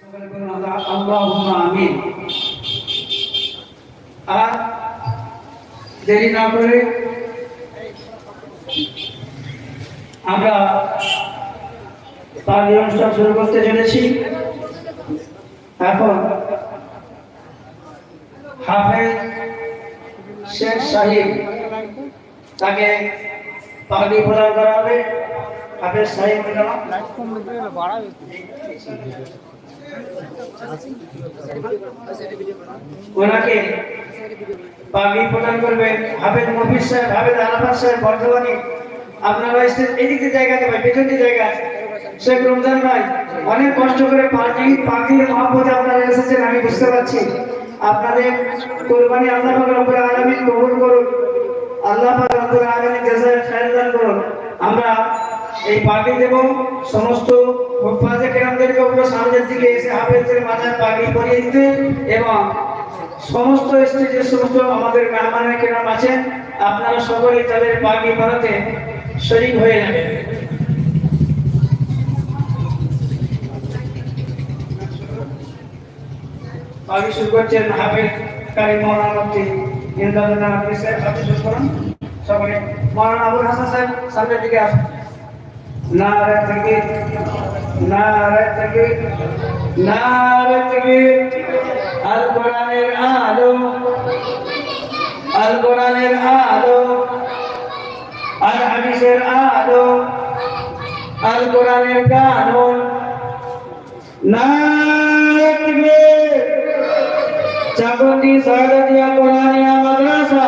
আল্লাহুম্মা আমিন। আর দেরি না করে আমরা পাঠ্য অনুষ্ঠান শুরু করতে চলেছি। এখন হাফেজ শেখ সাহিব তাকে পাগড়ি প্রদান করা হবে। হাফেজ সাহিব ওনাকে পাগড়ি প্রদান করবেন হাফেজ মফিজ সাহেব, হাফেজ আরাফাত সাহেব বর্ধমানী। আপনারা এদিকে জায়গা দেবেন, পেছনে জায়গা আছে। শেখ রমজান ভাই অনেক কষ্ট করে পাগড়ির মহব্বতে আপনারা এসেছেন, আমি বুঝতে পারছি। আপনাদের কুরবানি আল্লাহ পাক রব্বুল আলামিন কবুল করুন। আল্লাহ পাক রব্বুল আলামিন জাযায়ে খায়র দান করুন। আমরা এই পাগড়ি দেব সমস্ত হুফাজে কেরামদেরকে উপরে সামনের দিকে এসে হাফেজের মাথায় পাগড়ি পরিয়ে দিতে, এবং সমস্ত স্টেজের সমস্ত আমাদের মেহমানের কেরাম আছেন, আপনারা সকলেই তাদের পাগড়ি পরাতে শরীক হয়ে যাবেন। পাগড়ি শুরু করছেন হাফেজ কারি মৌলানা মুফতি ইমদাদুল্লাহ হাফেজ সাহেব। হাফেজ শুরু করুন সকলে। মৌলানা আবুল হাসান সাহেব সামনের দিকে আসুন। নারে তাকবীর, নারে তাকবীর, নারে তাকবীর। আল কোরআনের আলো, আল কোরআনের আলো, আল হাদিসের আলো, আল কোরআনের কানুন। নারে তাকবীর। চাকুন্দি সাদাতিয়া কোরআনিয়া মাদ্রাসা,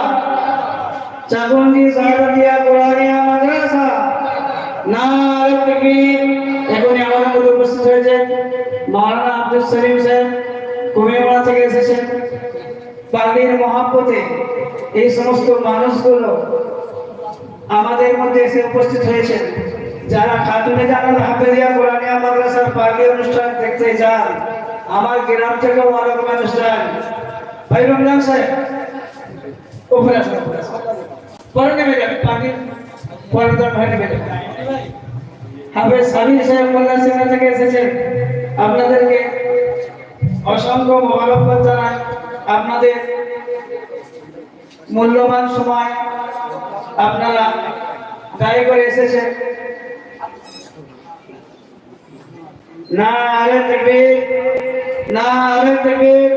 চাকুন্দি সাদাতিয়া কোরআনিয়া মাদ্রাসা। নারে তাকবীর। এখনই আমাদের মধ্যে উপস্থিত হয়েছে মাওলানা আব্দুল সলিম সাহেব, কুমিল্লা থেকে এসেছেন। পাগড়ির মহব্বতে এই সমস্ত মানুষগুলো আমাদের মধ্যে এসে উপস্থিত হয়েছেন। যারা খাতুনে জানাল হাফেজিয়া কোরআনিয়া মাদ্রাসার পাগড়ি অনুষ্ঠান দেখতে যান, আমার গ্রাম থেকে অনেক অনুষ্ঠান। ভাই রমজান সাহেব উপরে আসুন, পরে নেমে যাবে পাগড়ি, পরে তার ভাই নেমে যাবে। হাফেজ সাবির সাহেব মোল্লা সিংহ থেকে এসেছেন, আপনাদেরকে অসংখ্য মোবারকবাদ জানাই। আপনাদের মূল্যবান সময় আপনারা ব্যয় করে এসেছেন। নারে তাকবীর, নারে তাকবীর,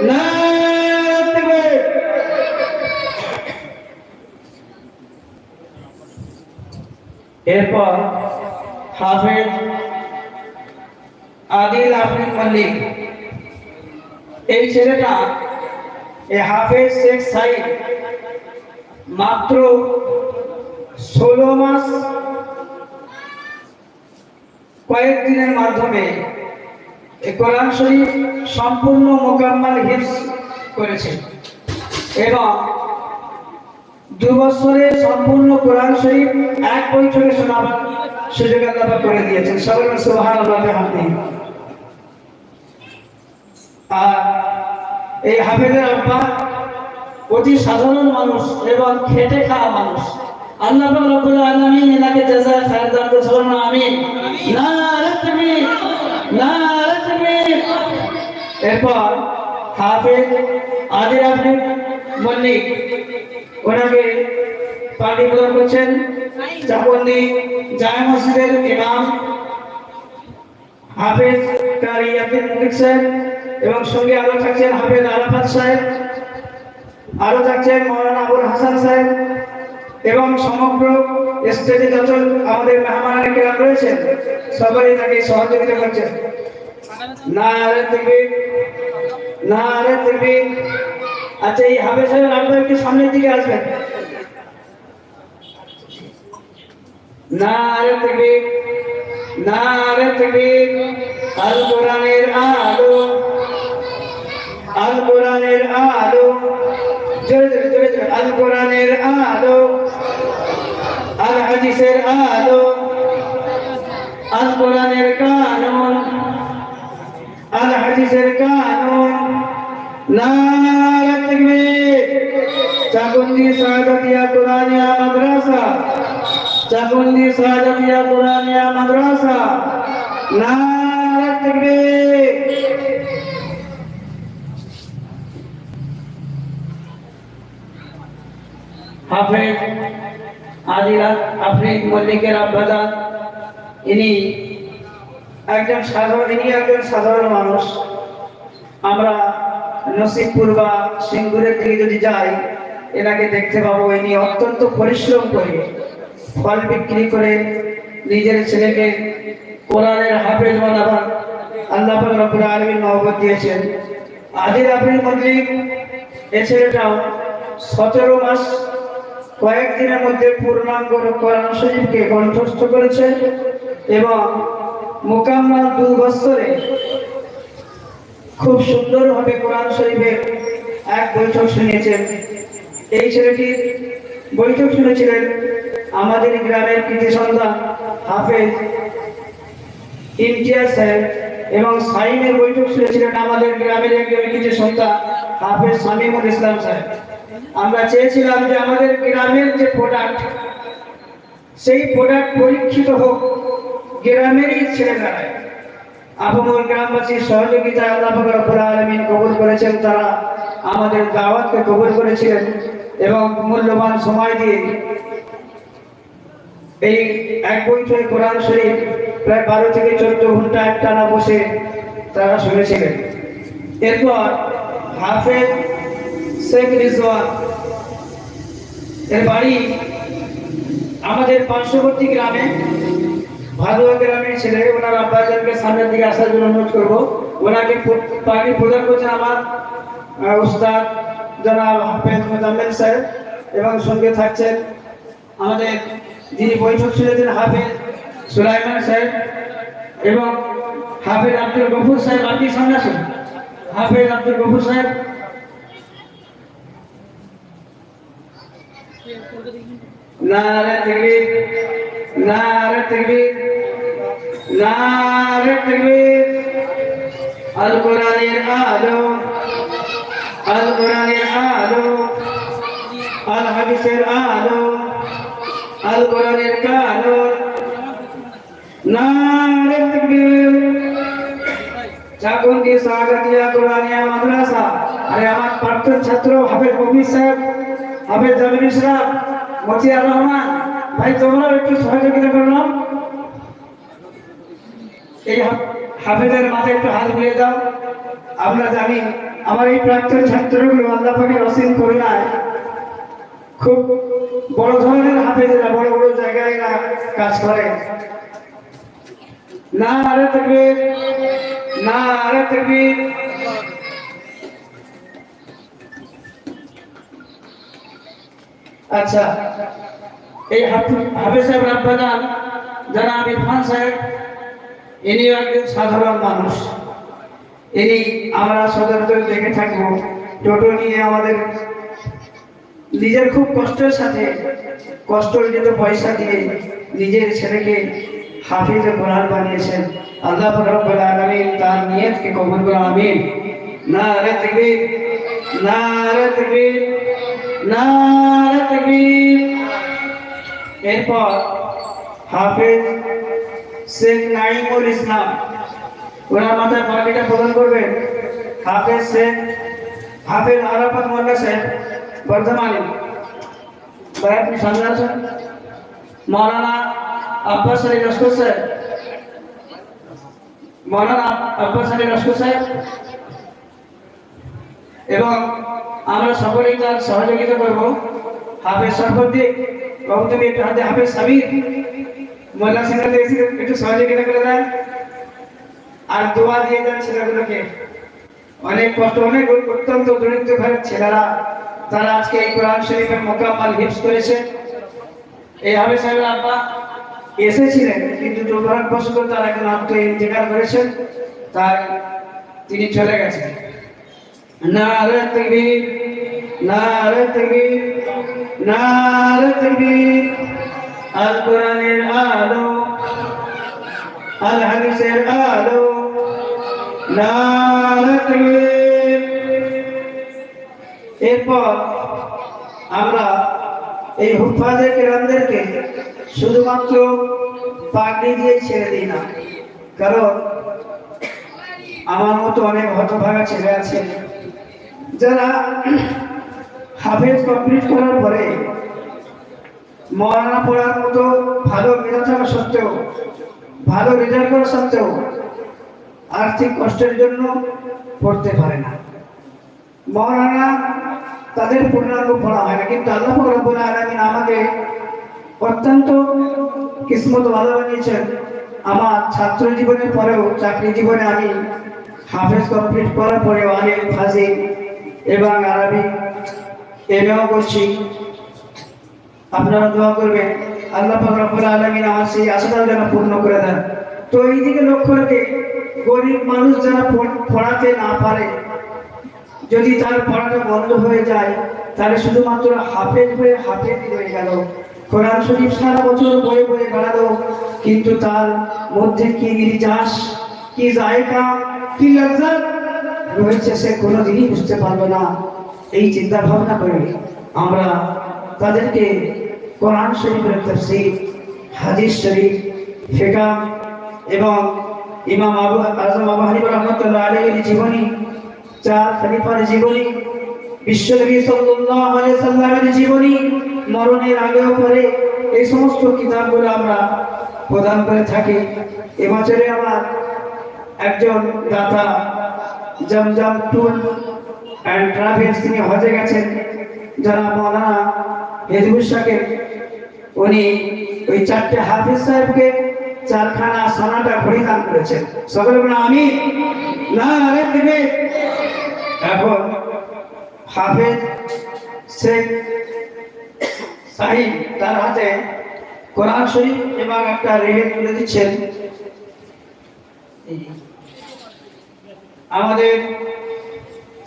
নারে তাকবীর। এরপর হাফেজ আদিল আফরিন মল্লিক, এই ছেলেটা এই হাফেজ শেখ সাইদ মাত্র 16 মাস কয়েকদিনের মাধ্যমে এই কোরআন শরীফ সম্পূর্ণ মোকাম্মাল হিফজ করেছে, এবং 2 বছরে সম্পূর্ণ কোরআন শরীফ এক বছরে শোনাবার সুযোগ আল্লাহ করে দিয়েছেন। সবাই সুবহানাল্লাহ বিহামদিহি। আর এই হাফেজের আব্বা অতি সাধারণ মানুষ এবং খেটে খাওয়া মানুষ। আল্লাহ পাক রব্বুল আলামিন এনাকে জাযায়ে খায়র দান করুন। আমিন। নারে তাকবীর, নারে তাকবীর। এরপর হাফেজ আদিল আফরিন মল্লিক, ওনাকে পাগড়ি প্রদান করছেন চাকুন্দি জামে মসজিদের ইমাম হাফেজ কারি আব্দুল মুকিত সাহেব, এবং সঙ্গে আরো থাকছেন হাফেজ আরাফাত সাহেব, আরো থাকছেন মৌলানা আবুল হাসান সাহেব, এবং সমগ্র স্টেজে যত আমাদের মেহমানের কেরাম রয়েছেন সবাই তাকে সহযোগিতা করছেন। নারে তাকবীর, নারে তাকবীর। আচ্ছা, এই হাফেজ সাহেব আপনারা একটু সামনের দিকে আসবেন। নারে তাকবীর, নারে তাকবীর। আল কোরআনের আলো, আল কোরআনের আলো, জোরে জোরে জোরে জোরে। আল কোরআনের আলো, আল হাদিসের আলো, আল কোরআনের কানুন, আল হাদিসের কানুন। নারে তাকবীর। চাকুন্দি সাদাতিয়া কোরআনিয়া মাদ্রাসা, চাকুন্দি সাদাতিয়া কোরআনিয়া মাদ্রাসা। নারে তাকবীর। হাফেজ আদিল আফরিদ মল্লিকের আব্বাজান, ইনি একজন সাধারণ মানুষ। আমরা নসিবপুর বা সিঙ্গুরের দিকে যদি যাই, এনাকে দেখতে পাবো। ইনি অত্যন্ত পরিশ্রম করে ফল বিক্রি করে নিজের ছেলেকে কোরআনের হাফেজ বানাবার আল্লাহ পাক রব্বুল আলামিন নওবত দিয়েছেন। আদিল আফরিদ মল্লিক এ ছেলেটাও 17 মাস কয়েকদিনের মধ্যে পূর্ণাঙ্গ কোরআন শরীফকে কণ্ঠস্থ করেছে এবং মোকাম্মল 2 বছরে খুব সুন্দরভাবে কোরআন শরীফের এক বৈঠক শুনিয়েছেন। এই ছেলেটির বৈঠক শুনেছিলেন আমাদের গ্রামের কৃতি সন্তান হাফেজ ইমতিয়াজ সাহেব, এবং সাইমের বৈঠক শুনেছিলেন আমাদের গ্রামের একজন কৃতি সন্তান হাফেজ শামীমুল ইসলাম সাহেব। আমরা চেয়েছিলাম যে আমাদের গ্রামের যে প্রোডাক্ট, সেই প্রোডাক্ট পরীক্ষিত হোক গ্রামেরই ছেলেমেয়েরা। আপামর গ্রামবাসীর সহযোগিতায় আল্লাহ পাক রব্বুল আলামিন কবুল করেছেন। তারা আমাদের দাওয়াতকে কবুল করেছিলেন এবং মূল্যবান সময় দিয়ে এই এক বৈঠকে কোরআন শরীফ প্রায় 12 থেকে 14 ঘন্টা একটানা বসে তারা শুনেছিলেন। এরপর হাফেজ শেখ রিজওয়ান এর বাড়ি আমাদের পার্শ্ববর্তী গ্রামে ভাদুয়া গ্রামের ছেলে। ওনার আব্বাজানকে সামনের দিকে আসার জন্য অনুরোধ করবো। ওনাকে পানি প্রদান করছেন আমার উস্তাদ জনাব হাফেজ মোজাম্মেল স্যার, এবং সঙ্গে থাকছেন আমাদের যিনি বৈঠক শুনেছেন হাফেজ সুলাইমান স্যার এবং হাফেজ আব্দুল গফুর সাহেব। আপনি সামনে আসুন। হাফেজ আব্দুল গফুর সাহেব। নারে তাকবীর, নারে তাকবীর, নারে তাকবীর। আল কোরআনের আলো, আল কোরআনের আলো, আল হাদিসের আলো, আল কোরআনের কানুন। নারে তাকবীর। চাকুন্দি সাগতিয়া কোরআনিয়া মাদ্রাসা। আরে আমার প্রাক্তন ছাত্র হাফেজ কবির সাহেব, হাফেজ জামিল ইসলাম, মতিয়ার রহমান ভাই, তোমরা একটু সহযোগিতা করলাম। এই হাফেজের মাথায় একটু হাত বুলিয়ে দাও। আমরা জানি আমার এই প্রাক্তন ছাত্রগুলো আল্লাহ পাকের অসীম করুণায় খুব বড় ধরনের হাফেজেরা বড় বড় জায়গায় কাজ করে। নারে তাকবীর, নারে তাকবীর। আচ্ছা, এই হাফেজ সাহেব আব্বাজান জনাব ইরফান সাহেব, ইনি একজন সাধারণ মানুষ। ইনি আমরা সচরাচর দেখে থাকবো টোটো নিয়ে আমাদের নিজের খুব কষ্টের সাথে কষ্ট অর্জিত পয়সা দিয়ে নিজের ছেলেকে হাফিজে কোরআন বানিয়েছেন। আল্লাহ রাব্বুল আলামিন তার নিয়তকে কবুল করুন, আমিন। নারে তাকবীর, নারে তাকবীর, নারে তাকবীর। এরপর হাফেজ শেখ নাইমুল ইসলাম, ওনার মাথায় পাগড়িটা প্রদান করবেন হাফেজ শেখ হাফেজ আরাফাত মোল্লা সাহেব বর্ধমানে। ভাই আপনি সামনে আসুন। মৌলানা আব্বাস আলী লস্কর সাহেব, মৌলানা আব্বাস আলী লস্কর সাহেব, এবং আমরা সকলেই তার সহযোগিতা করব। হাফেজ সরফদ্দিন বাবু, তুমি একটু হাতে হাফেজ সাবির মোল্লা সিংহতে একটু সহযোগিতা করে দেন আর দোয়া দিয়ে দেন ছেলেগুলোকে। অনেক কষ্ট, অনেক অত্যন্ত দরিদ্র ঘরের ছেলেরা, তারা আজকে এই কোরআন শরীফের মোকাম্মল হিফজ করেছে। এই হাফেজ সাহেবের আব্বা এসেছিলেন কিন্তু দুর্ভাগ্যবশত তার এখন আত্ম ইন্তেকাল করেছেন, তাই তিনি চলে গেছেন। নারে তাকবীর, নারে তাকবীর, নারে তাকবীর। আল কোরআনের আলো, আল হাদিসের আলো, নারে তাকবীর। এরপর আমরা এই হুফাজে কেরামদেরকে শুধুমাত্র পাগড়ি দিয়ে ছেড়ে দিই না, কারণ আমার মতো অনেক হতভাগা ছেলে আছে যারা হাফেজ কমপ্লিট করার পরে মওলানা পড়ার মতো ভালো মেধা থাকা সত্ত্বেও, ভালো রেজাল্ট করা সত্ত্বেও আর্থিক কষ্টের জন্য পড়তে পারে না। মওলানা তাদের পূর্ণাঙ্গ পড়া হয় না, কিন্তু আল্লাহ পাক রব্বুল আলামিন আমাকে অত্যন্ত কিসমত ভালো বানিয়েছেন। আমার ছাত্র জীবনের পরেও চাকরি জীবনে আমি হাফেজ কমপ্লিট করার পরেও আলিম, ফাজিল এবং আরবি এমএও করছি। আপনারা দোয়া করবেন আল্লাহ পাক রব্বুল আলামিন আমার সেই আশাটা যেন পূর্ণ করে দেন। তো এই দিকে লক্ষ্য রেখে গরিব মানুষ যারা পড়াতে না পারে, যদি তার পড়াটা বন্ধ হয়ে যায়, তাহলে শুধুমাত্র হাফেজ হয়ে গেল, কোরআন শরীফ সারা বছর বয়ে বয়ে বেড়ালো, কিন্তু তার মধ্যে কি নির্যাস, কি জায়গা, কি লজ্জত রয়েছে সে কোনোদিনই বুঝতে পারলো না। এই চিন্তা ভাবনা করে আমরা তাদেরকে কোরআন শরীফের তাফসীর, হাদিস শরীফ, ফিকহ এবং ইমাম আজম আবু হানিফা রাহমাতুল্লাহ আলাইহির জীবনী, চার খলিফার জীবনী, বিশ্বনবী সাল্লাল্লাহু আলাইহি সাল্লামের জীবনী, মরণের আগেও পরে এই সমস্ত কিতাবগুলো আমরা প্রদান করে থাকি। এবছরে আমার একজন দাতা জমজম ট্যুর অ্যান্ড ট্রাভেলস, তিনি হজে গেছেন, যারা মৌলানা হেজবুল শাকির, উনি ওই চারটে হাফিজ সাহেবকে চারখানা সোনাটা ঘড়ি দান করেছেন। সকলে বলে আমিন। না আরে দিবে। এখন হাফেজ শেখ সাহিব তার হাতে কোরআন শরীফ এবং একটা রেহেদ তুলে দিচ্ছেন। আমাদের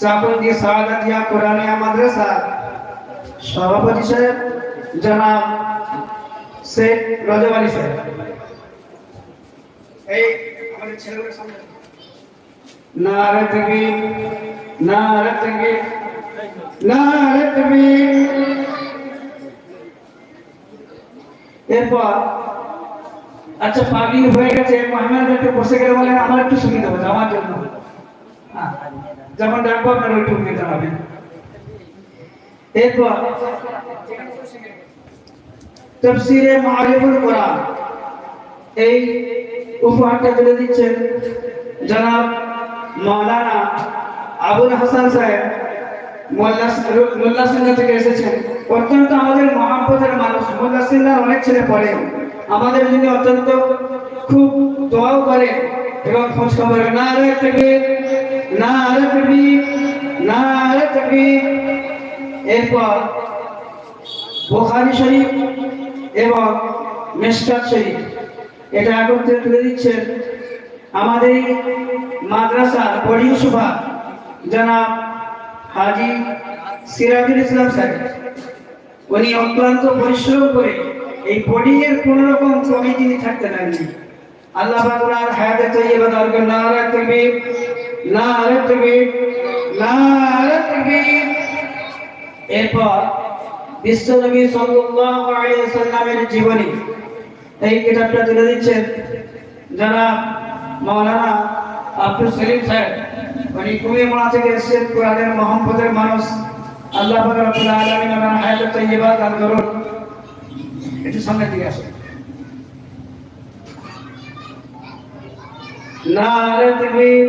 চাপন্দি সাদাতিয়া কোরআনিয়া মাদ্রাসা সভাপতি সাহেব জনাব শেখ রজব আলী সাহেব, এই আমাদের ছেলেগুলোর সামনে নারে তাকবীর, নারে তাকবীর, নারে তাকবীর। এরপর আচ্ছা পাগড়ি হয়ে গেছে, মেহমানরা একটু বসে গেলে বলেন আমার একটু সুবিধা হবে আমার জন্য, যখন ডাকবো আপনারা ওইটুকু নিতে হবে। এরপর তাফসীরে মারিফুল কোরআন, এই উপহারটা তুলে দিচ্ছেন জনাব মাওলানা আবুল হাসান সাহেব, মোল্লা সিংহ থেকে এসেছেন। অত্যন্ত আমাদের মহাব্বতের মানুষ। মোল্লা সিংহ অনেক ছেলে পড়ে, আমাদের জন্য অত্যন্ত খুব দোয়াও করে এবং খোঁজ খবর। নারে তাকবীর, নারে তাকবীর, নারে তাকবীর। এরপর বুখারী শরীফ এবং মিশকাত শরীফ, এটা একত্রে তুলে দিচ্ছেন আমাদের মাদ্রাসার বোর্ডিং সুপার জনাব হাজী সিরাজুল ইসলাম স্যার। উনি অক্লান্ত পরিশ্রম করে এই বোর্ডিং এর কোন রকম কমি তিনি থাকতে দেননি। আল্লাহ পাক ওনার হায়াতে তৈয়বা দান করুন। নারে তাকবীর, নারে তাকবীর, নারে তাকবীর। এরপর বিশ্বনবী সাল্লাল্লাহু আলাইহি ওয়াসাল্লামের জীবনী, এই কিতাবটা তুলে দিচ্ছেন জনাব মাওলানা আব্দুল সলিম সাহেব। উনি কুমিরমালা থেকে এসেছেন, কোরআনের মহব্বতের মানুষ। আল্লাহ পাক রব্বুল আলামিন ওনার হায়াতে তৈয়বা দান করুন। একটু সামনের দিকে আসুন। নারে তাকবীর,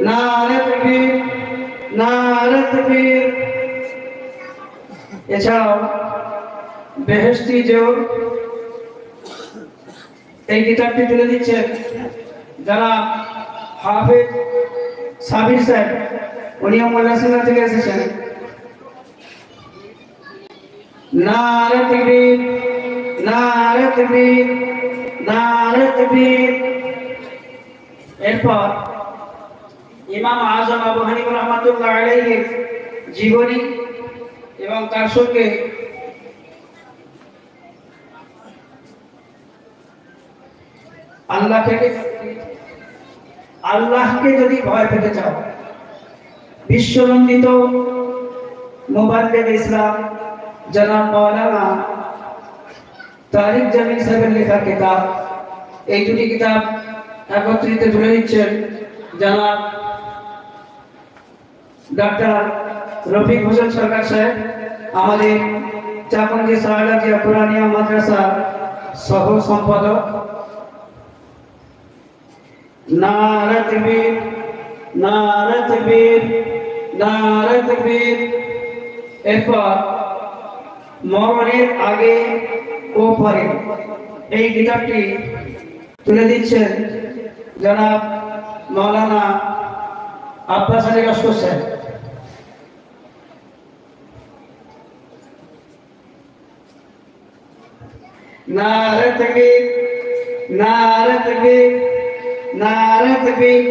নারে তাকবীর, নারে তাকবীর। এছাড়াও বেহেশতি জোর, এই কিতাবটি তুলে দিচ্ছেন যারা হাফেজ সাবির সাহেব, উনিও মোল্লা সিংহ থেকে এসেছেন। নারে তাকবীর, নারে তাকবীর, নারে তাকবীর। এরপর ইমাম আজম আবু হানিফা রাহমাতুল্লাহ আলাইহির জীবনী এবং তার সঙ্গে আল্লাহকে যদি ভয় পেতে চাও, বিশ্বনন্দিত মুবাল্লিগ ইসলাম জনাব মাওলানা তারিক জামিল সাহেবের লেখা কিতাব, এই দুটি কিতাব একত্রিত তুলে দিচ্ছেন জনাব ডক্টর রফিক হোসেন সরকার সাহেব। আমাদের চাকুন্দি সাহাদাতিয়া কুরআনিয়া মাদ্রাসা সহ সম্পাদক। নারে তাকবীর, নারে তাকবীর, নারে তাকবীর। এরপর মরণের আগে ও পরে এই কিতাবটি তুলে দিচ্ছেন জনাব মাওলানা আব্বাস আলী লস্কর সাহেব। নারে তাকবীর, নারে তাকবীর, নারে তাকবীর।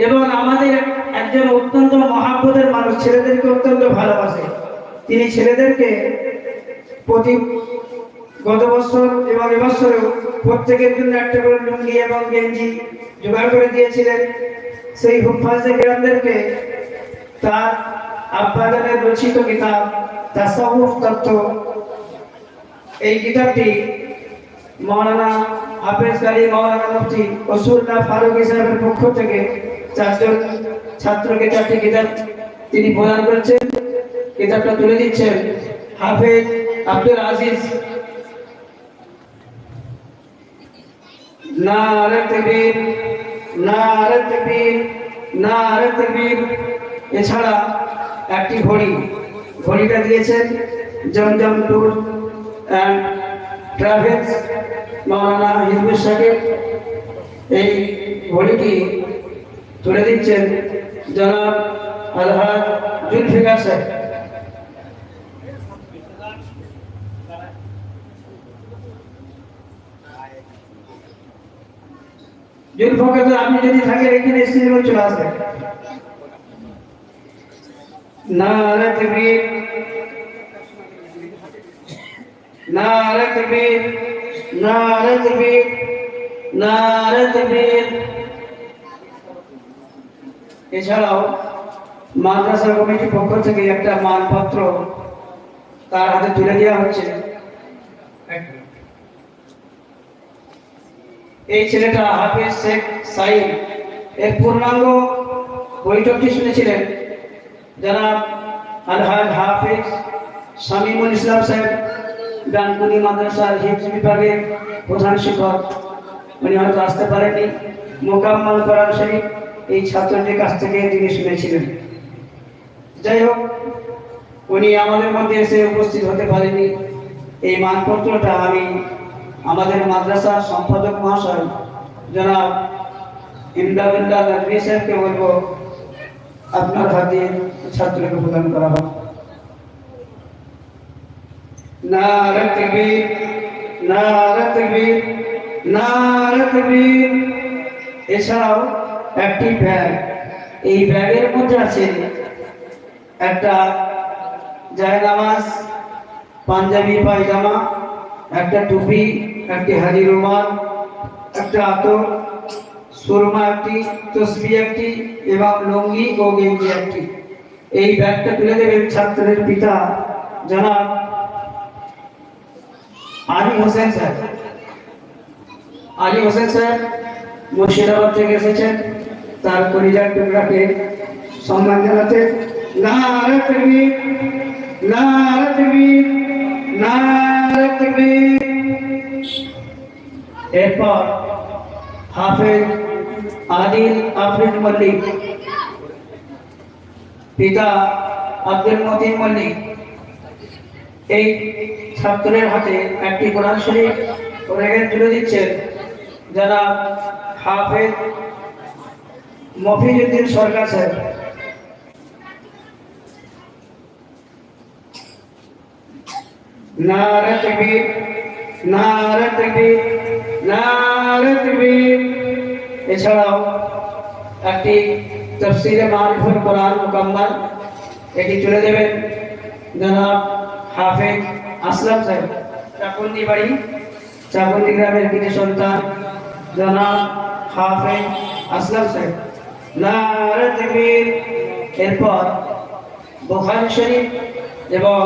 এবং আমাদের একজন অত্যন্ত মহাব্বতের মানুষ, ছেলেদেরকে অত্যন্ত ভালোবাসে। তিনি ছেলেদেরকে প্রতি গত বছর এবং এবছরেও প্রত্যেকের জন্য একটা করে লুঙ্গি এবং গেঞ্জি জোগাড় করে দিয়েছিলেন। সেই হুফাজে কেরামদেরকে তার আব্বাজানের রচিত কিতাব তাসাউফ তত্ত্ব, এই কিতাবটি মাওলানা হাফেজ কারি মাওলানা মুফতি রসুল্লাহ ফারুকী সাহেবের পক্ষ থেকে 4 জন ছাত্রকে 4টি কিতাব তিনি প্রদান করেছেন। কিতাবটা তুলে দিচ্ছেন হাফেজ আব্দুল আজিজ। নারে তাকবীর, নারে তাকবীর, নারে তাকবীর। এছাড়া একটি ঘড়িটা দিয়েছেন জমজম ট্যুর অ্যান্ড ট্রাভেলস মাওলানা হিজবুর সাহেব। এই ঘড়িটি তুলে দিচ্ছেন জনাব আলহাজ জুলফিকার সাহেব। জুলফিকার, আপনি যদি থাকেন এখানে স্টেজে চলে আসবেন। নারে তাকবীর, নারে তাকবীর, নারে তাকবীর, নারে তাকবীর। এছাড়াও মাদ্রাসা কমিটির পক্ষ থেকে একটা মানপত্র তার হাতে তুলে দেওয়া হচ্ছে। এই ছেলেটা হাফেজ শেখ সাইদ, এর পূর্ণাঙ্গ বৈঠকটি শুনেছিলেন জনাব আলহাজ হাফেজ শামীমুল ইসলাম সাহেব, ডানকুনি মাদ্রাসার হিফজ বিভাগের প্রধান শিক্ষক। উনি হয়তো আসতে পারেননি। মোকাম্মল কোরআন শরীফ এই ছাত্রটির কাছ থেকে তিনি শুনেছিলেন। যাই হোক, উনি আমাদের মধ্যে এসে উপস্থিত হতে পারেননি। এই মানপত্রটা আমি আমাদের মাদ্রাসার সম্পাদক মহাশয় জনাব ইমদাদুল্লাহ নদভী সাহেবকে বলবো আপনার হাতে ছাত্রকে প্রদান করা হোক। নারে তাকবীর, নারে তাকবীর, নারে তাকবীর। এছাড়াও একটি ব্যাগ, এই ব্যাগের মধ্যে আছে একটা জায়নামাজ, পাঞ্জাবি পায়জামা, একটা টুপি, একটি হাজি রুমাল, একটা আতর, সুরমা একটি, তসবিহ একটি এবং লুঙ্গি ও গেঞ্জি একটি। এই ব্যাগটা তুলে দেবেন ছাত্রের পিতা জনাব আলী হোসেন সাহেব। আলী হোসেন সাহেব মুর্শিদাবাদ থেকে এসেছেন তার পরিবার টুকরাকে সম্মান জানাতে। নারে তাকবীর, নারে তাকবীর, নারে তাকবীর। এরপর হাফেজ আদিল আফরিদ মল্লিক, পিতা আব্দুল মতিন মল্লিক। এই ছাত্রের হাতে একটি কোরআন শরীফ তুলে দিচ্ছেন জনাব হাফেজ মফিজউদ্দিন সরকার সাহেব। নারে তাকবীর, নারে তাকবীর, নারে তাকবীর। এছাড়াও একটি তাফসীরে মারিফুল কোরআন মুকাম্মাল, এটি তুলে দেবেন জনাব হাফেজ আসলাম সাহেব। চাকুন্দি বাড়ি, চাকুন্দি গ্রামের কৃতি সন্তান জনাব হাফেজ আসলাম সাহেব। নারে তাকবীর। এরপর বুখারী শরীফ এবং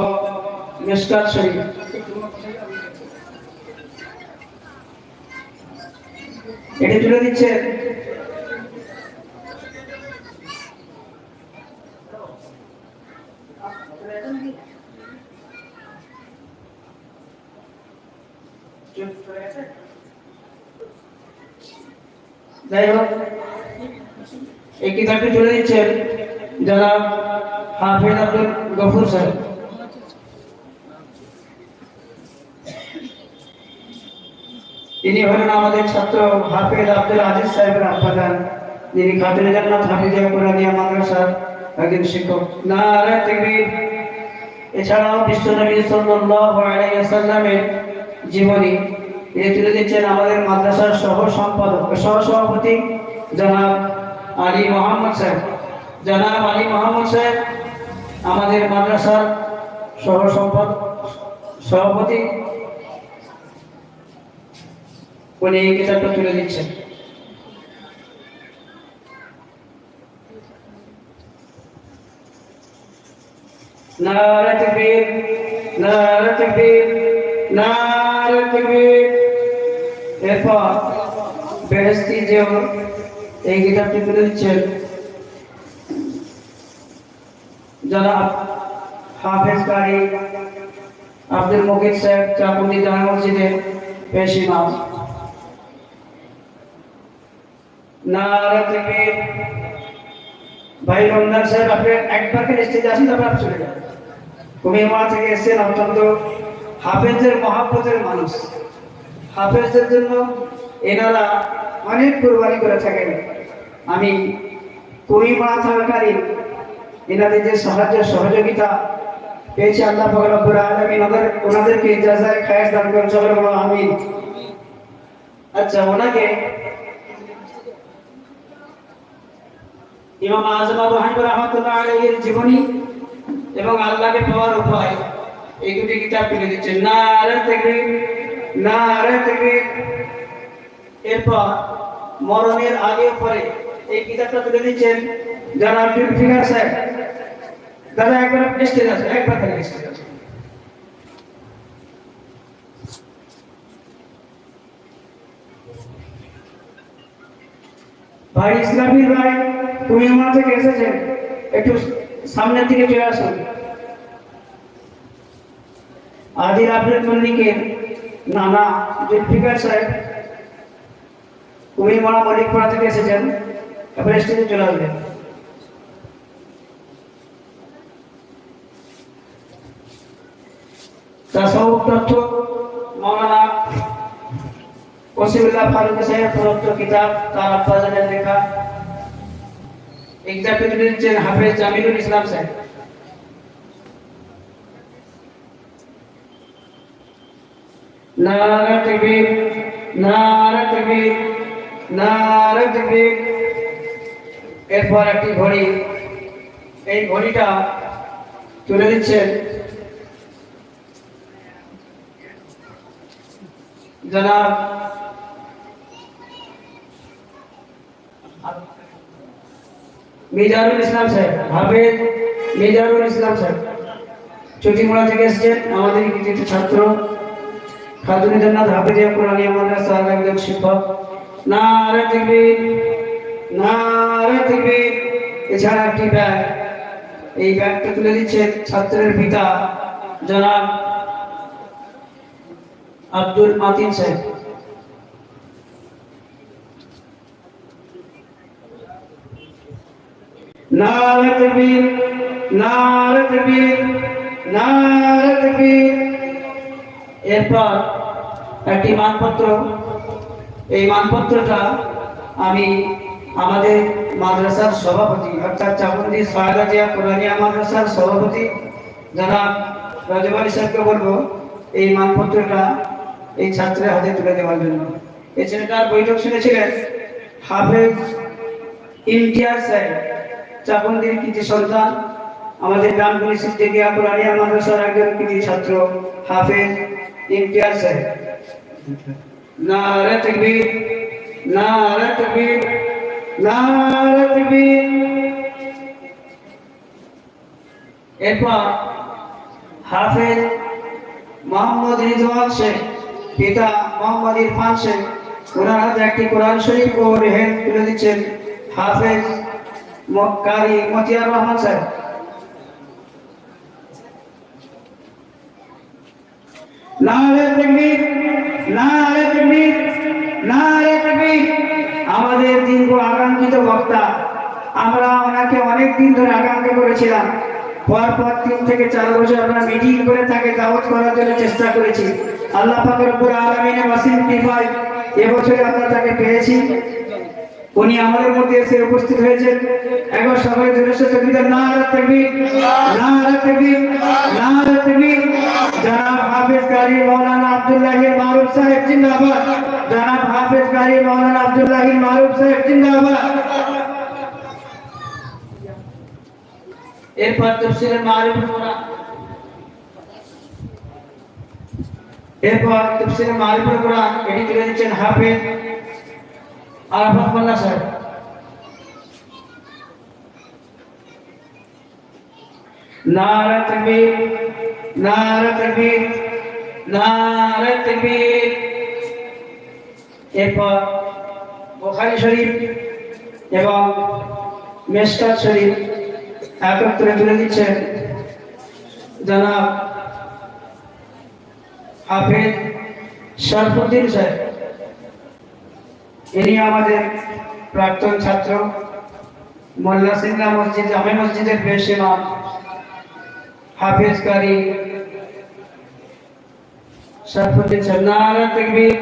মিশকাত শরীফ। এটি তুলে দিচ্ছেন যাই হোক, এই কিতাবটি তুলে দিচ্ছেন জনাব হাফেজ আব্দুল গফুর সাহেব। তিনি হলেন আমাদের ছাত্র হাফেজ আব্দুল আজিজ সাহেবের আব্বাজান, যিনি খাতুনে জান্নাত হাফিজিয়া কুরআনিয়া মাদ্রাসার একজন শিক্ষক। নারে তাকবীর। এছাড়াও বিশ্বনবী সাল্লাল্লাহু আলাইহি ওয়াসাল্লামের জীবনী তিনি তুলে দিচ্ছেন আমাদের মাদ্রাসার সহ-সভাপতি জনাব আলী মোহাম্মদ সাহেব। জনাব আলী মোহাম্মদ সাহেব আমাদের মাদ্রাসার সভাপতি, উনি এই কিতাবটা তুলে দিচ্ছেন। নারে তাকবীর, নারে তাকবীর, নারে তাকবীর। এরপর বেহেশতি জিও এই কিতাবটি তুলে দিচ্ছেন জনাব হাফেজ কারি আব্দুল মুকিত সাহেব, চাকুন্দি জামে মসজিদের পেশ ইমাম। নারে তাকবীর। ভাই রমজান সাহেব, আপনি একবার করে স্টেজে আসেন, তারপর আপনি চলে যান। কুমিল্লা থেকে এসেছেন, অত্যন্ত হাফেজের মহাব্বতের মানুষ। হাফেজদের জন্য এনারা অনেক কুরবানি করে থাকেন। আমি কুমিল্লা থাকাকালীন এনাদের যে সাহায্য সহযোগিতা পেয়েছি, আল্লাহ পাক রব্বুল আলামিন ওনাদেরকে জাযায়ে খায়ের দান করুন, সকলে বলুন আমিন। আচ্ছা, ওনাকে ইমাম আযম আবু হানিফা রাহমাতুল্লাহ আলাইহির জীবনী এবং আল্লাহকে পাওয়ার উপায় এই দুটি কিতাব তুলে দিচ্ছেন। নারে তাকবীর, নারে তাকবীর। এরপর মরণের আগে পরে এই কিতাবটা তুলে দিচ্ছেন জনাব জুলফিকার সাহেব। দাদা একবার স্টেজ আছে, একবার খালি স্টেজ আছে। ভাই ইসলামী ভাই কুমিল্লা থেকে এসেছেন, একটু সামনের দিকে চলে আসুন। আদিল আব্দুল মল্লিকের নানা জুলফিকার সাহেব কুমিল্লা মল্লিকপাড়া থেকে এসেছেন, এবার স্টেজে চলে আসবেন। তাসাউফ তথ্য মাওলানা ওসিউল্লাহ ফারুক সাহেব প্রদত্ত কিতাব, তার আব্বাজানের লেখা। এই কিতাবটি তুলে দিচ্ছেন হাফেজ জামিলুল ইসলাম সাহেব। নারে তাকবীর, নারে তাকবীর, নারে তাকবীর। এরপর একটি ঘড়ি, এই ঘড়িটা তুলে দিচ্ছেন জনাব মিজানুল ইসলাম সাহেব, হাফেজ মিজানুল ইসলাম সাহেব চটিমোড়া থেকে এসেছেন, আমাদের কিছু ছাত্র, খাতুনে জান্নাত হাফিজিয়া কুরআনিয়া মাদ্রাসার একজন শিক্ষক। নারে তাকবীর, নারে তাকবীর। এছাড়া একটি ব্যাগ, এই ব্যাগটা তুলে দিচ্ছেন ছাত্রের পিতা জনাব আব্দুল মাতিন সাহেব। নারে তাকবীর, নারে তাকবীর, নারে তাকবীর। এরপর একটি মানপত্র, এই মানপত্রটা আমি আমাদের মাদ্রাসার সভাপতি অর্থাৎ চাকুন্দি সাহাদাজিয়া কুরআনিয়া মাদ্রাসার সভাপতি জনাব রাজব আলী সাহেবকে বলবো এই মানপত্রটা এই ছাত্রের হাতে তুলে দেওয়ার জন্য। এই ছেলেটার বৈঠক শুনেছিলেন হাফেজ ইমতিয়াজ সাহেব, চাকুন্দির কৃতি সন্তান, আমাদের গ্রামগুলি সিদ্দিকিয়া কুরআনিয়া মাদ্রাসার একজন কৃতি ছাত্র হাফেজ ইমতিয়াজ সাহেব। নারে তাকবীর, নারে তাকবীর, নারে তাকবীর। এরপর হাফেজ মোহাম্মদ রিজওয়ান শেখ, পিতা মোহাম্মদ ইরফান শেখ, ওনার হাতে একটি কোরআন শরীফ ও রেহেন তুলে দিচ্ছেন হাফেজ কারি মতিয়ার রহমান সাহেব। নারে তাকবীর, নারে তাকবীর, নারে তাকবীর। আমাদের দীর্ঘ আকাঙ্ক্ষিত বক্তা। আমরা ওনাকে অনেক দিন ধরে আকাঙ্ক্ষা করেছিলাম। পর 3 থেকে 4 বছর আমরা মিটিং করে তাকে দাওয়াত করার জন্য চেষ্টা করেছি। আল্লাহ পাক রব্বুল আলামিনের ওয়াসিম কৃপায় এবছরে আমরা তাকে পেয়েছি। উনি আমাদের মধ্যে এসে উপস্থিত হয়েছেন। একবার সবাই জোরে তাকবীর, নারে তাকবীর, নারে তাকবীর, নারে তাকবীর। জনাব হাফেজ কারি মাওলানা আব্দুল্লাহিল মারুফ সাহেব জিন্দাবাদ। জনাব হাফেজ কারি মাওলানা আব্দুল্লাহিল মারুফ সাহেব জিন্দাবাদ। এরপর তাফসীরে মারিফুল কোরআন, এটি তুলে দিচ্ছেন হাফেজ আরাফাত মোল্লা সাহেব। নারে তাকবীর, নারে তাকবীর, নারে তাকবীর। এরপর বুখারী শরীফ এবং মিশকাত শরীফ একত্রে তুলে দিচ্ছেন জনাব হাফেজ শরফুদ্দিন সাহেব। ইনি আমাদের প্রাক্তন ছাত্র, মোল্লা সিংলা মসজিদ, জামে মসজিদের পেশ ইমাম হাফেজ কারি শরফুদ্দিন সাহেব। নারে তাকবীর,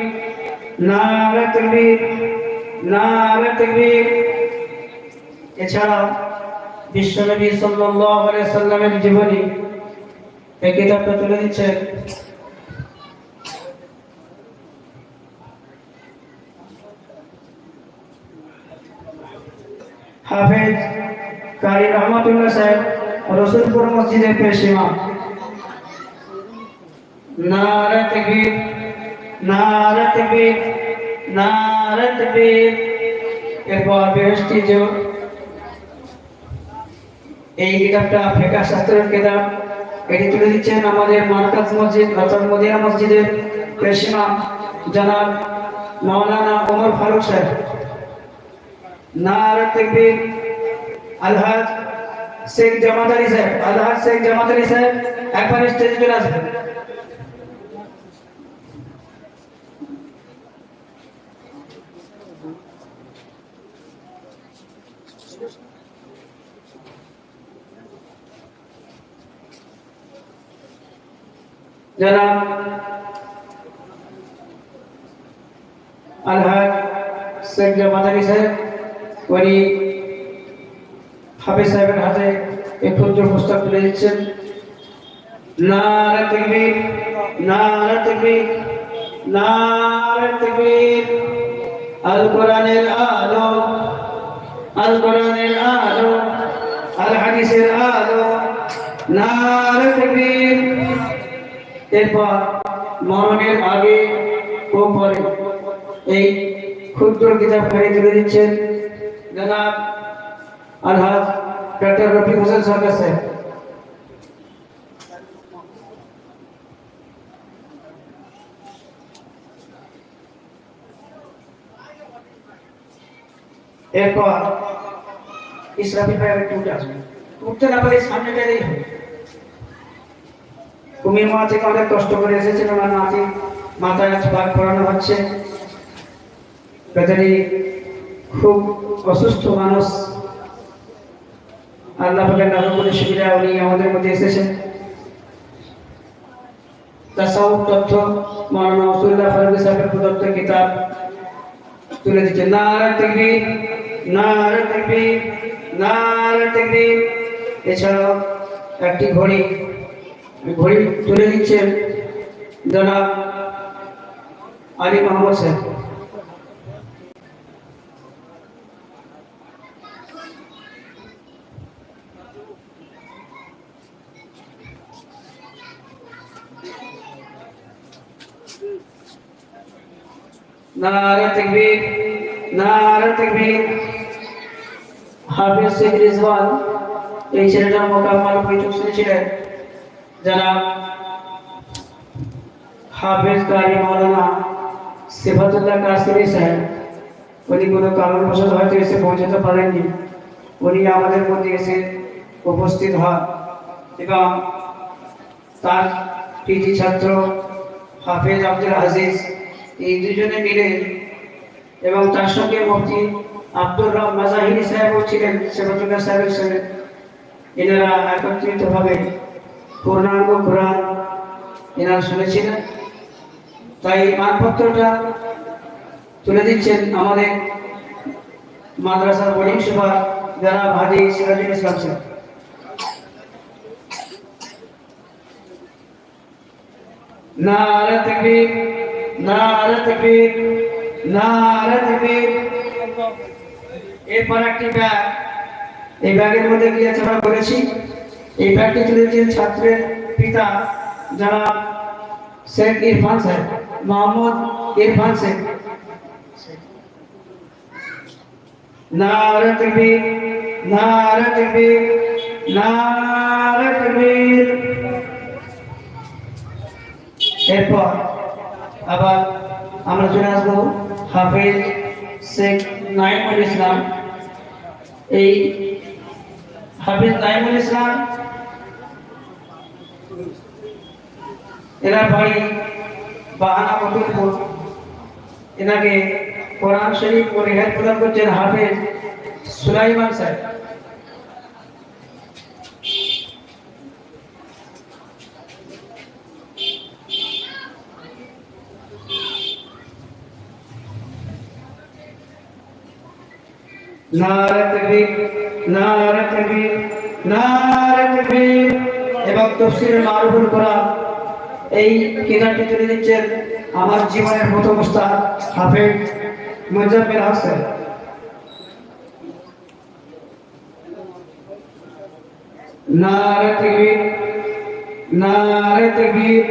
নারে তাকবীর, নারে তাকবীর। এছাড়াও বিশ্বনবী সাল্লাল্লাহু আলাইহি সাল্লামের জীবনী এই কিতাবটা তুলে দিচ্ছেন হাফেজ কারি রহমাতুল্লাহ সাহেব, রসুলপুর মসজিদের পেশ ইমাম। নারে তাকবীর, নারে তাকবীর, নারে তাকবীর। এরপর বেহেশতি যে এই কিতাবটা ফিকহ শাস্ত্রের কিতাব, এটি তুলে দিচ্ছেন আমাদের মার্কাজ মসজিদ অর্থাৎ মদিনা মসজিদের পেশ ইমাম জনাব মাওলানা ওমর ফারুক সাহেব। নারে তাকবীর। আলহাজ শেখ জামাত আলী সাহেব, আলহাজ শেখ জামাত আলী সাহেব একবার স্টেজে চলে আসবেন। জনাব আলহাজ শেখ জামাত আলী সাহেব উনি হাফেজ সাহেবের হাতে এক ক্ষুদ্র পুস্তক তুলে দিচ্ছেন। নারে তাকবীর, নারে তাকবীর, নারে তাকবীর। আল কোরআনের আলো, আল কোরআনের আলো, আল হাদিসের আলো। নারে তাকবীর। এরপর মরণের আগে ও পরে এই ক্ষুদ্র কিতাবখানি তুলে দিচ্ছেন জনাব আলহাজ ডক্টর রফিক হোসেন সরকার সাহেব। এরপর ইসরাফিল ভাই উঠে আসবেন। উঠতে না পারে সামনেটাই হবে। কুমির মা থেকে অনেক কষ্ট করে এসেছেন, ওনার নাতি মাথায় ভাগ পড়ানো হচ্ছে। বেচারি খুব অসুস্থ মানুষ, আল্লাহ পাকের নামে সুবিধা উনি আমাদের মধ্যে এসেছেন। তাসাউফ তথ্য মাওলানা রাসূলুল্লাহ ফারুকী সাহেবের প্রদত্ত কিতাব তুলে দিচ্ছেন। নারে তাকবীর, নারে তাকবীর, নারে তাকবীর। এছাড়াও একটি ঘড়ি তুলে দিচ্ছেন জনাব আলী মোহাম্মদ সাহেব। নারে তাকবীর, নারে তাকবীর। হাফেজ শেখ রিজওয়ান এই ছেলেটার মোকাম্মল বৈঠক শুনেছিলেন জনাব হাফেজ কারি মাওলানা সিফাতুল্লাহ কাসিমি সাহেব। উনি কোনো কারণবশত হয়তো এসে পৌঁছাতে পারেননি। উনি আমাদের মধ্যে এসে উপস্থিত হন এবং তার কৃতি ছাত্র হাফেজ আব্দুল আজিজ এই দুজনে মিলে এবং তার সঙ্গে মুফতি আব্দুর রব মাজাহিরি সাহেবও ছিলেন সেবতুল্লাহ সাহেবের সঙ্গে। এনারা একত্রিতভাবে পূর্ণাঙ্গ কোরআন এনারা শুনেছিলেন। তাই মানপত্রটা তুলে দিচ্ছেন আমাদের মাদ্রাসার বোর্ডিং সুপার যারা হাজী সিরাজুল ইসলাম স্যার। নারে তাকবীর, নারে তাকবীর, নারে তাকবীর। এরপর একটি ব্যাগ, এই ব্যাগের মধ্যে কি আছে আমরা বলেছি। এই ব্যাগটি তুলে দিয়েছেন ছাত্রের পিতা যারা শেখ ইরফান স্যার, মোহাম্মদ ইরফান শেখ। নারে তাকবীর, নারে তাকবীর, নারে তাকবীর। এরপর আবার আমরা চলে আসবো হাফেজ শেখ নাইমুল ইসলাম। এই হাফেজ নাইমুল ইসলাম এনার বাড়ি বাহানা মতুলপুর। এনাকে কোরআন শরীফ ও রেহাত প্রদান করছেন হাফেজ সুলাইমান স্যার। নারে তাকবীর, নারে তাকবীর, নারে তাকবীর। এবং তাফসীরে মারুফুল কোরআন এই কিতাবটি তুলে দিচ্ছেন আমার জীবনের প্রথম উস্তাদ হাফেজ মুজাম্মিল হাসান। নারে তাকবীর, নারে তাকবীর,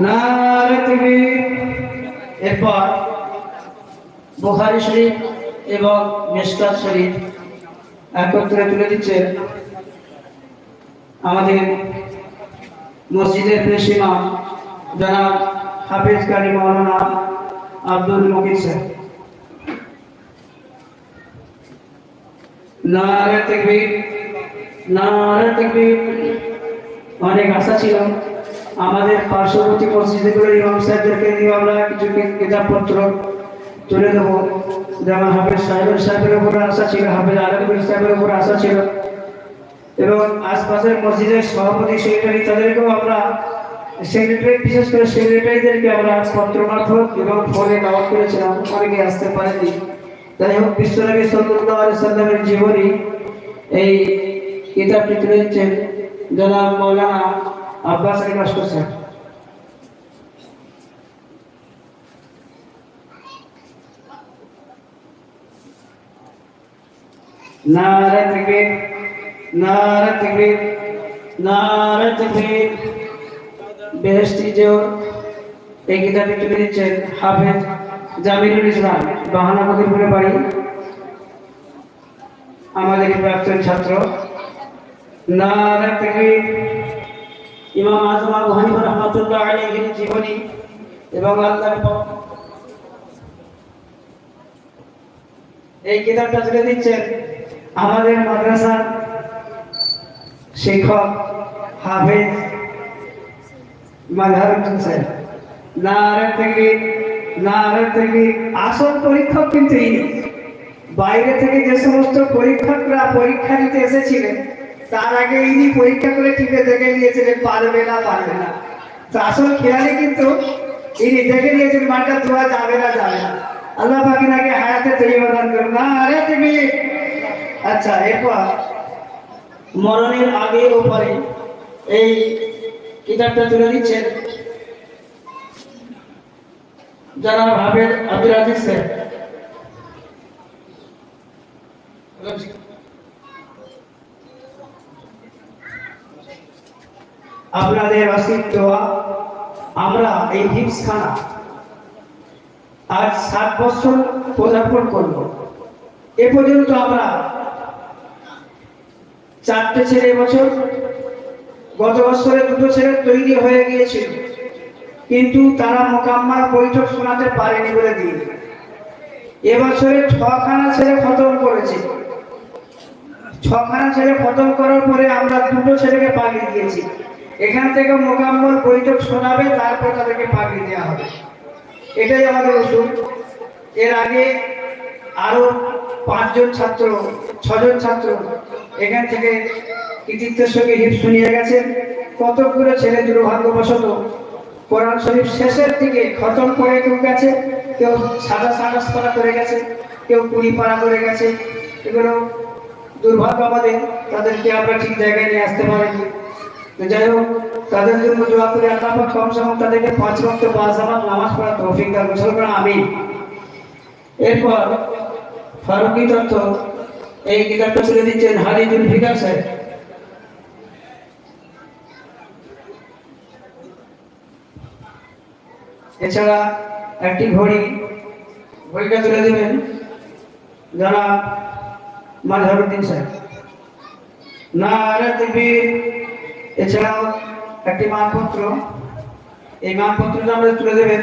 নারে তাকবীর। এরপর বুখারী শরীফ এবং মিশকাত শরীফ একত্রে তুলে দিচ্ছেন আমাদের মসজিদের পেশ ইমাম জনাব হাফেজ কারি মাওলানা আব্দুল মুকিত স্যার। নারে তাকবীর, নারে তাকবীর। অনেক আশা ছিল আমাদের পার্শ্ববর্তী মসজিদগুলোর ইমাম সাহেবদেরকে নিয়ে আমরা কিছু কিতাবপত্র তুলে দেবো। যেমন হাফেজ সাহেবের উপরে আশা ছিল, হাফেজ আলমগীর সাহেবের উপরে আশা ছিল, এবং আশপাশের মসজিদের সভাপতি সেক্রেটারি তাদেরকেও আমরা সেক্রেটারি, বিশেষ করে সেক্রেটারিদেরকে আমরা পত্র মারফত এবং ফোনে দাওয়াত করেছিলাম, অনেকে আসতে পারেনি। যাই হোক, বিশ্বনবী সাল্লাল্লাহু আলাইহি সাল্লামের জীবনী এই কিতাবটি তুলে দিচ্ছেন জনাব মাওলানা আব্বাস আলী মাস্টার স্যার। নারে তাকবীর, নারে তাকবীর, নারে তাকবীর। বেহেশতি জোর এই কিতাবটি তুলে দিচ্ছেন হাফেজ জামিলুল ইসলাম, বাহানা মতুলপুরে বাড়ি, আমাদের প্রাক্তন ছাত্র। নারে তাকবীর। ইমাম আযম আবু হানিফা রাহমাতুল্লাহ আলাইহির জীবনী এবং আল্লাহর এই কিতাবটা তুলে দিচ্ছেন আমাদের মাদ্রাসার শিক্ষক হাফেজ মাযহারুদ্দিন স্যার। নারে তাকবীর, নারে তাকবীর। আসল পরীক্ষক কিন্তু ইনি। বাইরে থেকে যে সমস্ত পরীক্ষকরা পরীক্ষা দিতে এসেছিলেন তার আগে ইনি পরীক্ষা করে টিপে দেখে নিয়েছিলেন পারবে না পারবে না। তো আসল খেয়ালে কিন্তু ইনি দেখে নিয়েছেন মার্কা দেওয়া যাবে না যাবে না। আল্লাহ পাক ইনাকে হায়াতে তৈয়বা দান করুন। নারে তাকবীর। আচ্ছা, এরপর মরণের আগে ও পরে এই কিতাবটা তুলে দিচ্ছেন জনাব হাফেজ আব্দুল আজিজ স্যার। আপনাদের অসীম দোয়া আমরা এই হিফজখানা আজ 7 বছর পদার্পণ করব। এ পর্যন্ত আমরা 4টে ছেলে, এবছর, গত বছরে 2টো ছেলে তৈরি হয়ে গিয়েছিল, কিন্তু তারা মোকাম্মাল বৈঠক শোনাতে পারেনি বলে দিয়ে এবছরে 6খানা ছেলে খতম করেছে। 6খানা ছেলে খতম করার পরে আমরা 2টো ছেলেকে পাগড়ি দিয়েছি। এখান থেকে মোকাম্মল বৈঠক শোনাবে, তারপর তাদেরকে পাগড়ি দেওয়া হবে। এটাই আমাদের উসুল। এর আগে আরো 5 জন ছাত্র 6 জন ছাত্র এখান থেকে কৃতিত্বের সঙ্গে হিফজ নিয়ে গেছেন। কতগুলো ছেলে দুর্ভাগ্যবশত কোরআন শরীফ শেষের দিকে খতম করে কেউ গেছে, কেউ সাদা পারা করে গেছে, কেউ 20 পারা করে গেছে। এগুলো দুর্ভাগ্য আমাদের, তাদেরকে আমরা ঠিক জায়গায় নিয়ে আসতে পারিনি। তো যাই হোক, তাদের জন্য দোয়া করি আল্লাহ পাক কমসে কম তাদেরকে 5 ওয়াক্ত বাজামাত নামাজ পড়ার তৌফিক দান করুন, আমিন। এরপর ফারুকি তত্ত্ব এই কিতাবটা তুলে দিচ্ছেন হাজি জুলফিকার সাহেব। এছাড়া একটি ঘড়িটা তুলে দেবেন যারা মাজহারউদ্দিন সাহেব। নারে তাকবীর। এছাড়াও একটি মানপত্র, এই মানপত্রটা আমাদের তুলে দেবেন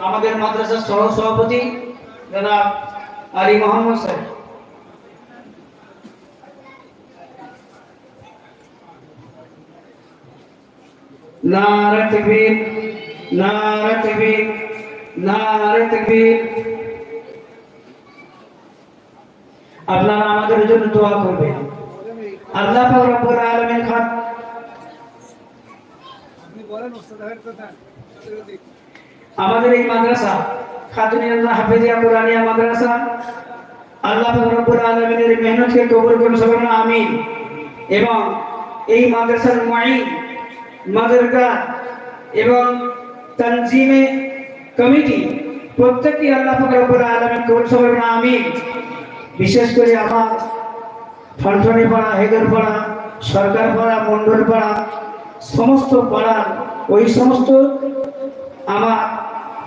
আমাদের মাদ্রাসার সহ সভাপতি যারা আলী মোহাম্মদ সাহেব। নারে তাকবীর, নারে তাকবীর, নারে তাকবীর। আপনারা আমাদের জন্য দোয়া করবেন। আল্লাহ পাক রব্বুল আলামিন আমাদের এই মাদ্রাসা খাতুনিয়া হাফেজিয়া কোরআনিয়া মাদ্রাসা আল্লাহ পাক রব্বুল আলামিনের মেহনতকে কবুল করুন, সকলে আমিন। এবং এই মাদ্রাসার মুঈন, মাদ্রাসা এবং তানজিমে কমিটি প্রত্যেকই আল্লাহ পাক রব্বুল আলামিন কবুল করুন, আমিন। বিশেষ করে আমার ঠনঠনি পাড়া, হেদর পাড়া, সরকার পাড়া, মন্ডল পাড়া, সমস্ত পাড়ার ওই সমস্ত আমার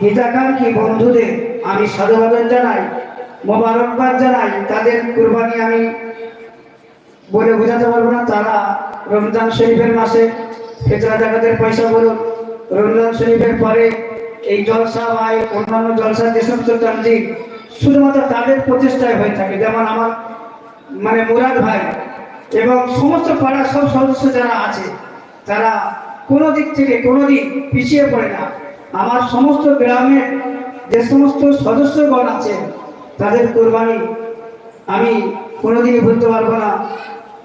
হিতাকাঙ্ক্ষী বন্ধুদের আমি সাধুবাদ জানাই, মোবারকবাদ জানাই। তাদের কুরবানি আমি বলে বোঝাতে পারবো না। তারা রমজান শরীফের মাসে ফিতরা জাকাতের পয়সা বলুন, রমজান শরীফের পরে এই জলসা বা অন্যান্য জলসার যে সমস্ত তানজিম শুধুমাত্র তাদের প্রচেষ্টায় হয়ে থাকে। যেমন আমার মুরাদ ভাই এবং সমস্ত পাড়ার সব সদস্য যারা আছে তারা কোনো দিক থেকে কোনোদিন পিছিয়ে পড়ে না। আমার সমস্ত গ্রামের যে সমস্ত সদস্যগণ আছে তাদের কুরবানি আমি কোনোদিনই ভুলতে পারবো না।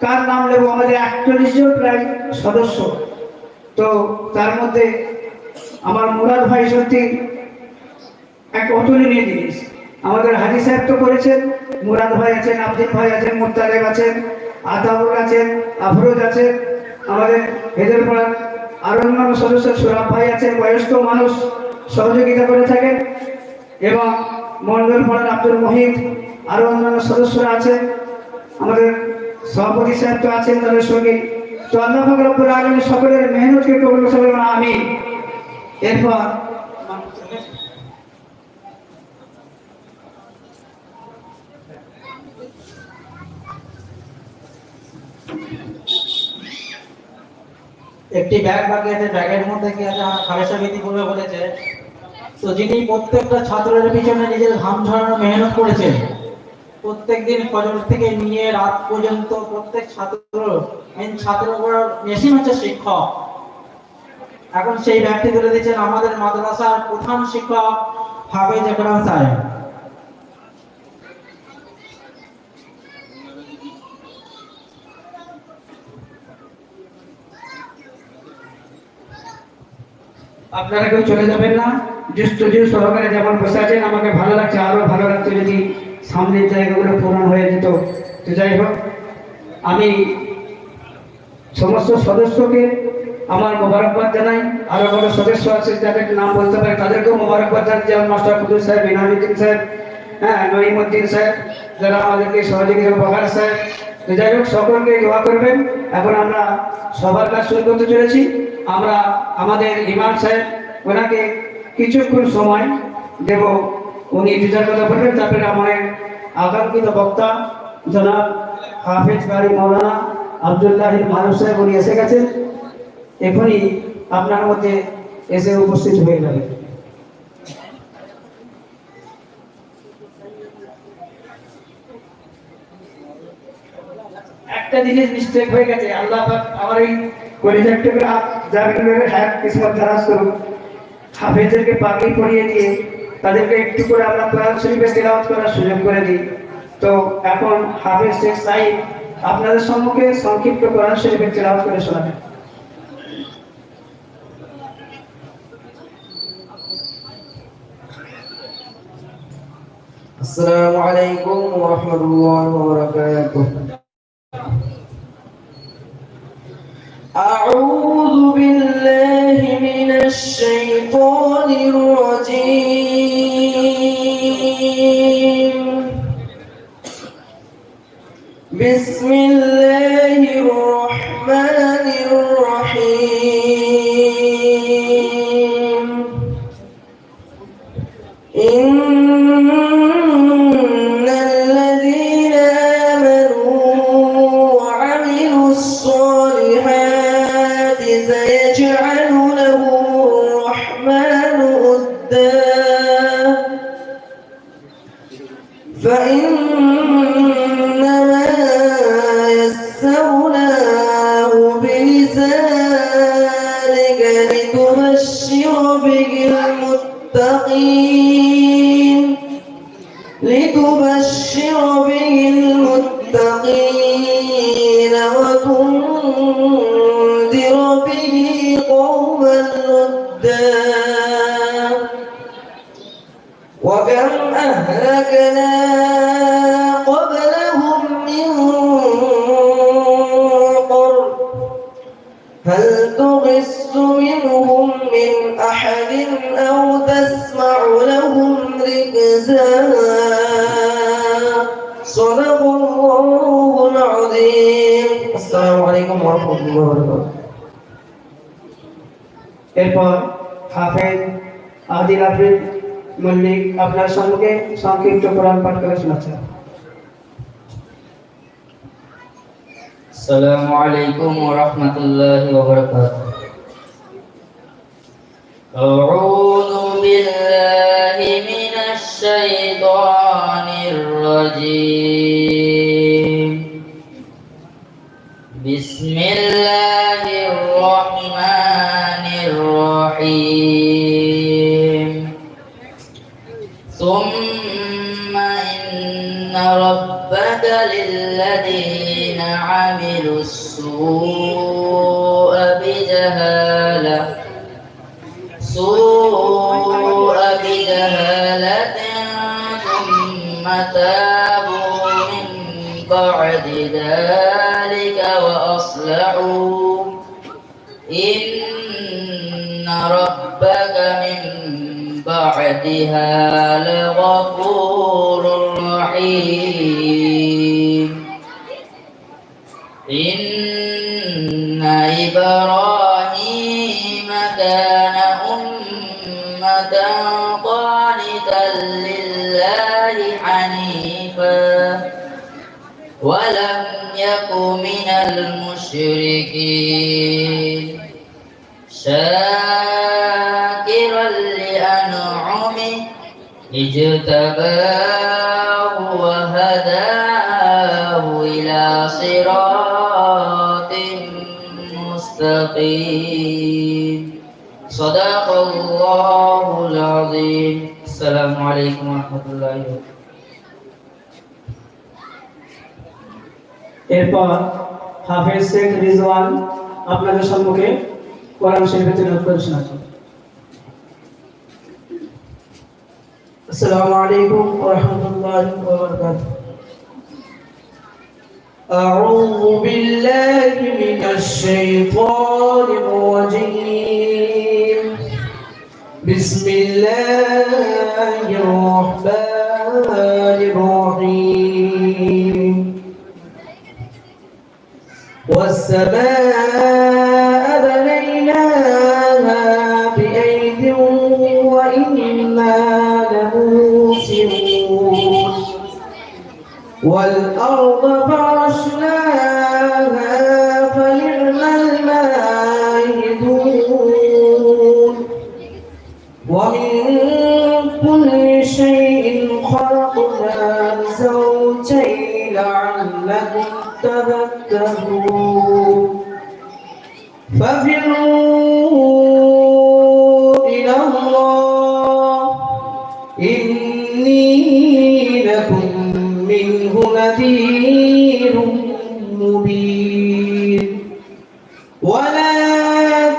কার নাম নেব? আমাদের 41 জন প্রায় সদস্য। তো তার মধ্যে আমার মুরাদ ভাই সত্যি এক অতুলনীয় জিনিস। আমাদের হাজি সাহেব তো করেছেন, মুরাদ ভাই আছেন, আব্দুল ভাই আছেন, মুত্তালেব আছেন, আতাউর আছেন, আফরোজ আছেন, আমাদের হেদেরপাড়ার আরো অন্যান্য সদস্য সুরাব ভাই আছেন, বয়স্ক মানুষ সহযোগিতা করে থাকেন, এবং মন্ডল পাড়ার আব্দুল মহিদ আরো অন্যান্য সদস্যরা আছেন, আমাদের সভাপতি সাহেব তো আছেন তাদের সঙ্গে। তো আল্লাহ পাক রব্বুল আলামিন সকলের মেহনতকে কবুল করুন, আমিন। এরপর একটি ব্যাগ বাকি আছে, ব্যাগের মধ্যে কি আছে আমার খালেসা বিধি পূর্বে বলেছে। তো যিনি প্রত্যেকটা ছাত্রের পিছনে নিজের ঘাম ঝরানো মেহনত করেছেন, প্রত্যেকদিন ফজর থেকে নিয়ে রাত পর্যন্ত প্রত্যেক ছাত্র মেশিন হচ্ছে শিক্ষক। এখন সেই ব্যাগটি তুলে দিচ্ছেন আমাদের মাদ্রাসার প্রধান শিক্ষক হাফেজ একরাম সাহেব। আপনারা কেউ চলে যাবেন না, যুষ্ট সহকারে যেমন বসে আছেন। আমাকে ভালো লাগছে, আরো ভালো লাগছে যদি সামনের জায়গাগুলো পূরণ হয়ে যেত। তো যাই হোক, আমি সমস্ত সদস্যকে আমার মোবারকবাদ জানাই। আরো বড় সদস্য আছে যাদের নাম বলতে পারে তাদেরকেও মোবারকবাদ জানাই, যেমন মাস্টার কুদুর সাহেব, ইনামুদ্দিন সাহেব, নঈমুদ্দিন সাহেব, যারা আমাদেরকে সহযোগিতা, বগার সাহেব। তো যাই হোক, সকলকে দোয়া করবেন। এখন আমরা সবার কাজ শুরু করতে চলেছি। আমরা আমাদের ইমাম সাহেব ওনাকে কিছুক্ষণ সময় দেব, উনি দুটার কথা বলবেন। তারপরে আমাদের আকাঙ্ক্ষিত বক্তা জনাব হাফেজ কারি মৌলানা আব্দুল্লাহ মারুফ সাহেব উনি এসে গেছেন, এখনই আপনার মধ্যে এসে উপস্থিত হয়ে যাবে। একটা জিনিস মিস্টেক হয়ে গেছে, আল্লাহ পাক আমার এই কলিজারটাকে জামিনের হায়াত কিসমত দারাজ করুন। হাফেজদেরকে পাগড়ি পরিয়ে দিয়ে তাদেরকে একটু করে আমরা কোরআন শরীফে তেলাওয়াত করার সুযোগ করে দিই। তো এখন হাফেজ শেখ সাইদ আপনাদের সম্মুখে সংক্ষিপ্ত কোরআন শরীফের তেলাওয়াত করে শোনাবেন। السلام عليكم ورحمة الله وبركاته. أعوذ بالله من الشيطان الرجيم. بسم الله الرحمن الرحيم. إن الذين آمنوا وعملوا الصالحات سيجعل لهم الرحمن ودا فإنما يسرناه بلسانك لتبشر به المتقين وتنذر به قوما لدا وكم أهلكنا قبلهم من قرن هل تحس منهم من أحد أو تسمع لهم ركزا صدق الله العظيم. السلام عليكم ورحمة الله وبركاته. এরপর হাফেজ আদিল আফরিদ মল্লিক আপনার সম্মুখে সংক্ষিপ্ত কোরআন পাঠ করে শোনাচ্ছেন। السلام عليكم ورحمة الله وبركاته. أعوذ بالله من الشيطان الرجيم. بسم الله الرحمن الرحيم. ثم إن ربك للذين عملوا السوء بجهالة ثم تابوا من بعد ذلك وأصلحوا إن ربك من بعدها لغفور رحيم. إن إبراهيم كان أمة قانتا لله حنيفا ولم يك من المشركين شاكرا لأنعمه اجتباه وهداه إلى صراط مستقيم. صدق الله العظيم. السلام عليكم ورحمة الله وبركاته. এরপর হাফেজ শেখ রিজওয়ান আপনাদের সম্মুখে কোরআন শরীফের তেলাওয়াত করে শোনাচ্ছেন। السلام عليكم ورحمة الله وبركاته. أعوذ بالله من الشيطان الرجيم. بسم الله الرحمن الرحيم. والسماء بنيناها بأيد وإنا لموسعون والأرض فرشناها فنعم الماهدون ومن كل شيء خلقنا زوجين لعلكم تذكرون ففروا إلى الله إني لكم منه نذير مبين ولا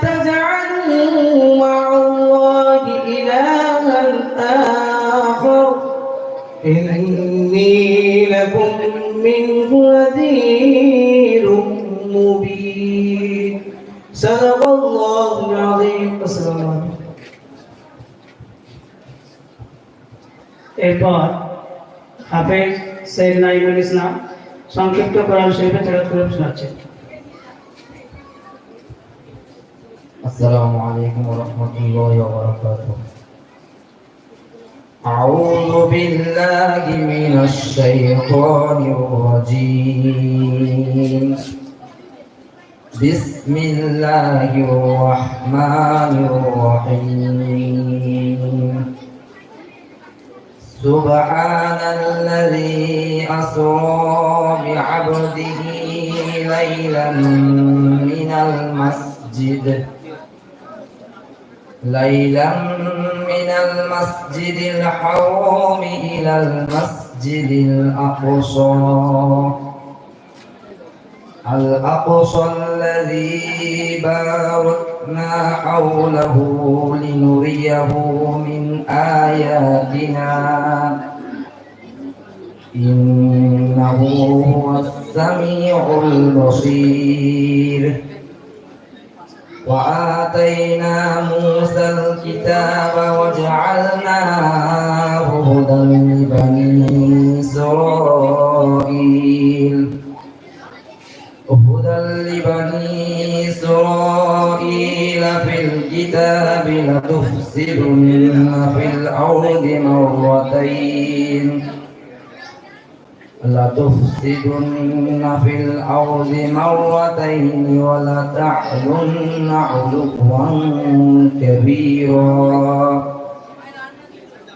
تجعلوا مع الله إلها آخر إني لكم منه نذير مبين صدق الله العظيم. السلام عليكم. এরপর হাফেজ সৈয়দ নাইমুল ইসলাম সংক্ষিপ্ত কোরআন শরীফে তেলাওয়াত করে শোনাচ্ছেন। السلام عليكم ورحمة الله وبركاته. أعوذ بالله من الشيطان الرجيم. بسم الله الرحمن الرحيم. سبحان الذي أسرى بعبده ليلا من المسجد الحرام إلى المسجد الأقصى الذي باركنا حوله لنريه من آياتنا إنه هو السميع البصير. وآتينا موسى الكتاب وجعلناه هدى لبني إسرائيل في الكتاب لتفسدن في الأرض مرتين ولتعلن علوا كبيرا.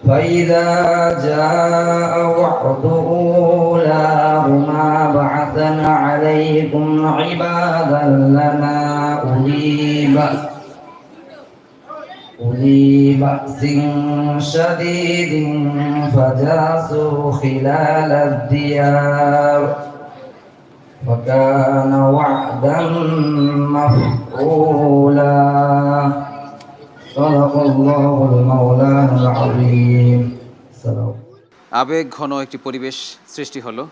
فإذا جاء وعد أولاهما بعثنا عليكم عبادا لنا أولي بأس شديد فجاسوا خلال الديار وكان وعدا مفعولا. صدق الله المولانا العظيم. আবেগ ঘন একটি পরিবেশ সৃষ্টি হলো।